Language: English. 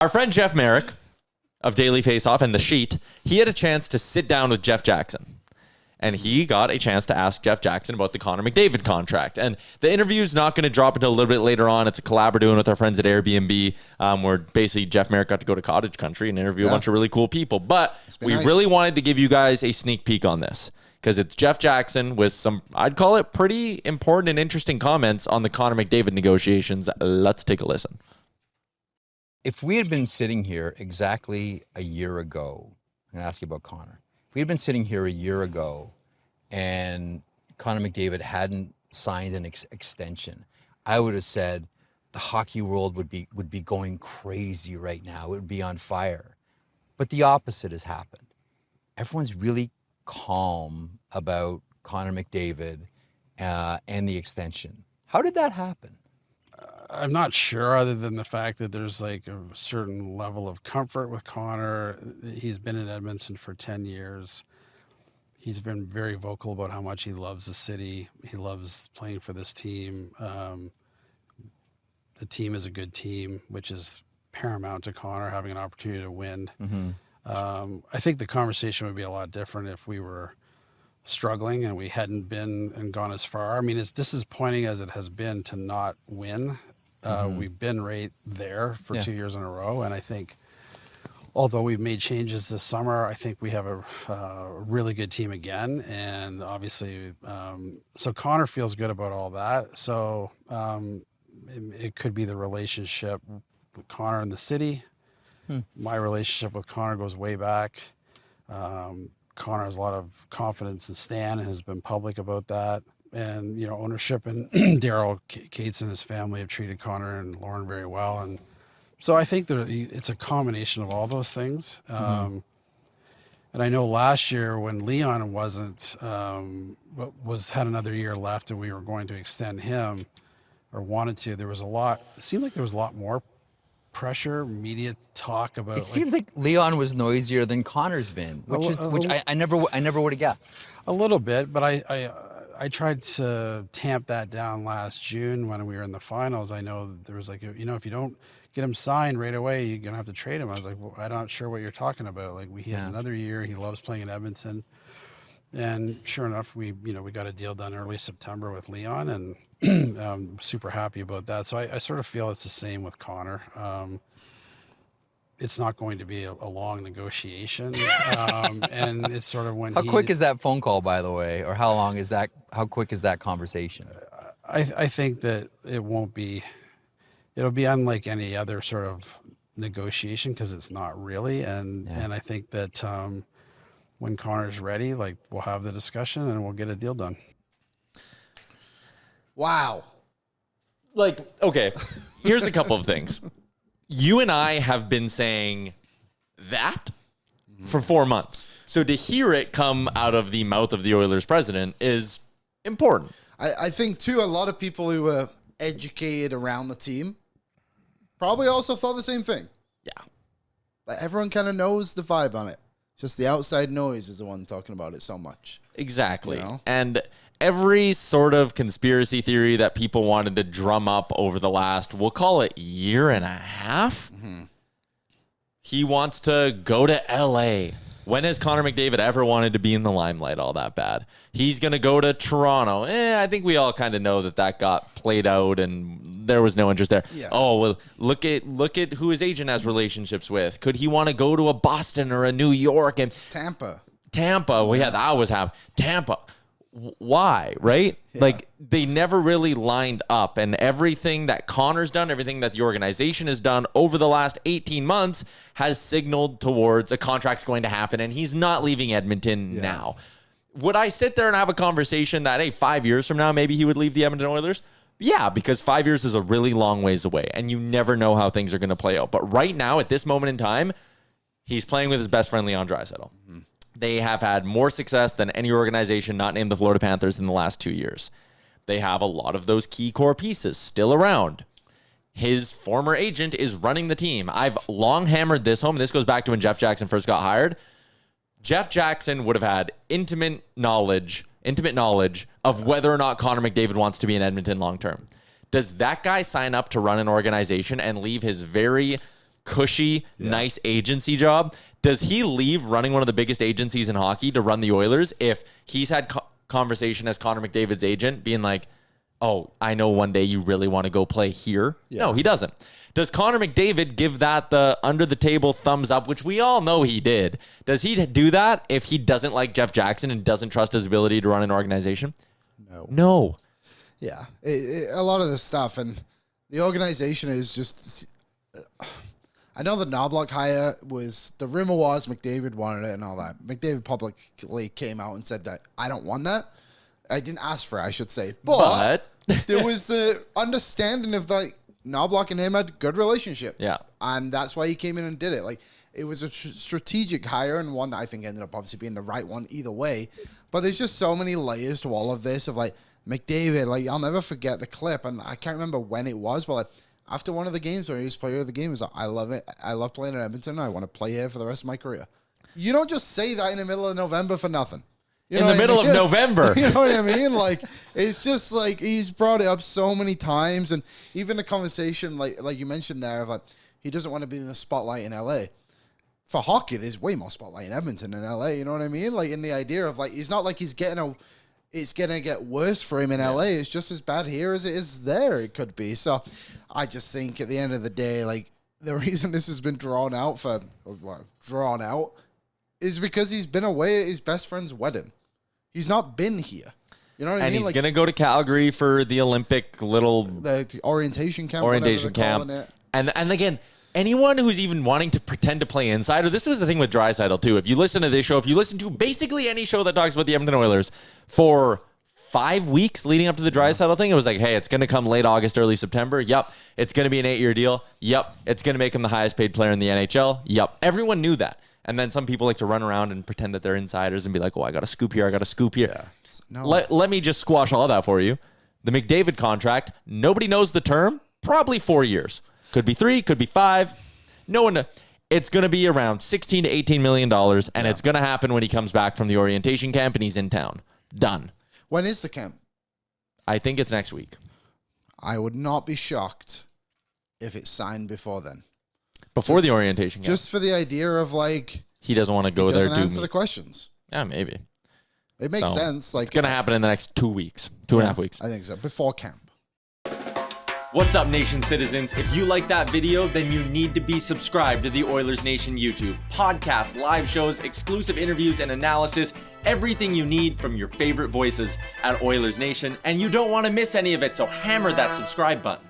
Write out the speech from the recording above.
Our friend Jeff Merrick of Daily Faceoff and The Sheet, he had a chance to sit down with Jeff Jackson. And he got a chance to ask Jeff Jackson about the Connor McDavid contract. And the interview is not going to drop until a little bit later on. It's a collab we're doing with our friends at Airbnb, where basically Jeff Merrick got to go to cottage country and interview a bunch of really cool people. But we really wanted to give you guys a sneak peek on this, because it's Jeff Jackson with some, I'd call it, pretty important and interesting comments on the Connor McDavid negotiations. Let's take a listen. If we had been sitting here exactly a year ago, I'm going to ask you about Connor. If we had been sitting here a year ago and Connor McDavid hadn't signed an extension, I would have said the hockey world would be going crazy right now. It would be on fire. But the opposite has happened. Everyone's really calm about Connor McDavid and the extension. How did that happen? I'm not sure, other than the fact that there's like a certain level of comfort with Connor. He's been in Edmonton for 10 years. He's been very vocal about how much he loves the city. He loves playing for this team. The team is a good team, which is paramount to Connor having an opportunity to win. Mm-hmm. I think the conversation would be a lot different if we were struggling and we hadn't been and gone as far. I mean, this is pointing as it has been to not win. We've been right there for 2 years in a row. And I think, although we've made changes this summer, I think we have a really good team again. And obviously, so Connor feels good about all that. So it could be the relationship with Connor and the city. My relationship with Connor goes way back. Connor has a lot of confidence in Stan and has been public about that. And, you know, ownership and Daryl Cates and his family have treated Connor and Lauren very well. And so I think it's a combination of all those things. And I know last year when Leon had another year left and we were going to extend him or wanted to, it seemed like there was a lot more pressure, media talk about. It seems like Leon was noisier than Connor's been, which I never would have guessed. A little bit, but I tried to tamp that down last June when we were in the finals. I know there was like, you know, if you don't get him signed right away, you're gonna have to trade him. I was like, well, I'm not sure what you're talking about. Like, he has another year. He loves playing in Edmonton, and sure enough, we got a deal done early September with Leon, and I'm super happy about that. So I sort of feel it's the same with Connor. It's not going to be a long negotiation. And it's sort of when How quick is that phone call, by the way? Or how quick is that conversation? I think that it'll be unlike any other sort of negotiation, because it's not really. And I think that when Connor's ready, like, we'll have the discussion and we'll get a deal done. Wow. Like, okay, here's a couple of things. You and I have been saying that for 4 months. So to hear it come out of the mouth of the Oilers president is important. I think, too, a lot of people who were educated around the team probably also thought the same thing. Yeah. But everyone kind of knows the vibe on it. Just the outside noise is the one talking about it so much. Exactly. You know? And every sort of conspiracy theory that people wanted to drum up over the last, we'll call it year and a half. Mm-hmm. He wants to go to LA. When has Connor McDavid ever wanted to be in the limelight all that bad? He's going to go to Toronto. I think we all kind of know that got played out and there was no interest there. Yeah. Oh, well, look at who his agent has relationships with. Could he want to go to a Boston or a New York? And Tampa. Well, yeah, that was happening. Tampa. Why, right? Yeah. Like, they never really lined up, and everything that Connor's done, everything that the organization has done over the last 18 months has signaled towards a contract's going to happen, and he's not leaving Edmonton now. Would I sit there and have a conversation that, hey, 5 years from now, maybe he would leave the Edmonton Oilers? Yeah, because 5 years is a really long ways away, and you never know how things are going to play out. But right now, at this moment in time, he's playing with his best friend, Leon Draisaitl. Mm-hmm. They have had more success than any organization not named the Florida Panthers in the last 2 years. They have a lot of those key core pieces still around. His former agent is running the team. I've long hammered this home. This goes back to when Jeff Jackson first got hired. Jeff Jackson would have had intimate knowledge of whether or not Connor McDavid wants to be in Edmonton long term. Does that guy sign up to run an organization and leave his very cushy, nice agency job. Does he leave running one of the biggest agencies in hockey to run the Oilers if he's had conversation as Connor McDavid's agent being like, oh, I know one day you really want to go play here? Yeah. No, he doesn't. Does Connor McDavid give that the under-the-table thumbs up, which we all know he did? Does he do that if he doesn't like Jeff Jackson and doesn't trust his ability to run an organization? No. Yeah. A lot of this stuff, and the organization is just... I know the Knobloch hire was... The rumor was McDavid wanted it and all that. McDavid publicly came out and said that, I don't want that. I didn't ask for it, I should say. But there was the understanding of like Knobloch and him had a good relationship. Yeah. And that's why he came in and did it. Like, it was a strategic hire and one that I think ended up obviously being the right one either way. But there's just so many layers to all of this of like McDavid. Like, I'll never forget the clip, and I can't remember when it was, but like after one of the games where he was player of the game, he was like, I love it. I love playing in Edmonton. I want to play here for the rest of my career. You don't just say that in the middle of November for nothing. In the middle of November. You know what I mean? Like, it's just like he's brought it up so many times. And even the conversation, like you mentioned there, of like, he doesn't want to be in the spotlight in LA. For hockey, there's way more spotlight in Edmonton than LA. You know what I mean? Like, in the idea of like, it's not like it's going to get worse for him in LA. It's just as bad here as it is there. It could be. So I just think at the end of the day, like, the reason this has been drawn out is because he's been away at his best friend's wedding. He's not been here. You know what I mean? And he's like, going to go to Calgary for the Olympic the orientation camp. And again, anyone who's even wanting to pretend to play insider, this was the thing with Draisaitl too. If you listen to this show, if you listen to basically any show that talks about the Edmonton Oilers for 5 weeks leading up to the Draisaitl thing, it was like, hey, it's going to come late August, early September. Yep. It's going to be an 8-year deal. Yep. It's going to make him the highest paid player in the NHL. Yep. Everyone knew that. And then some people like to run around and pretend that they're insiders and be like, oh, I got a scoop here. I got a scoop here. Yeah. No. Let me just squash all that for you. The McDavid contract, nobody knows the term. Probably 4 years. Could be 3, could be 5. No one. It's going to be around $16 to $18 million, and it's going to happen when he comes back from the orientation camp and he's in town. Done. When is the camp? I think it's next week. I would not be shocked if it's signed before then. Before the orientation camp. Just for the idea of like... He doesn't want to go there. Doesn't answer the questions. Yeah, maybe. It makes sense. Like, it's going to happen in the next 2 weeks. 2.5 weeks. I think so. Before camp. What's up, Nation citizens? If you like that video, then you need to be subscribed to the Oilers Nation YouTube. Podcasts, live shows, exclusive interviews, and analysis. Everything you need from your favorite voices at Oilers Nation. And you don't want to miss any of it, so hammer that subscribe button.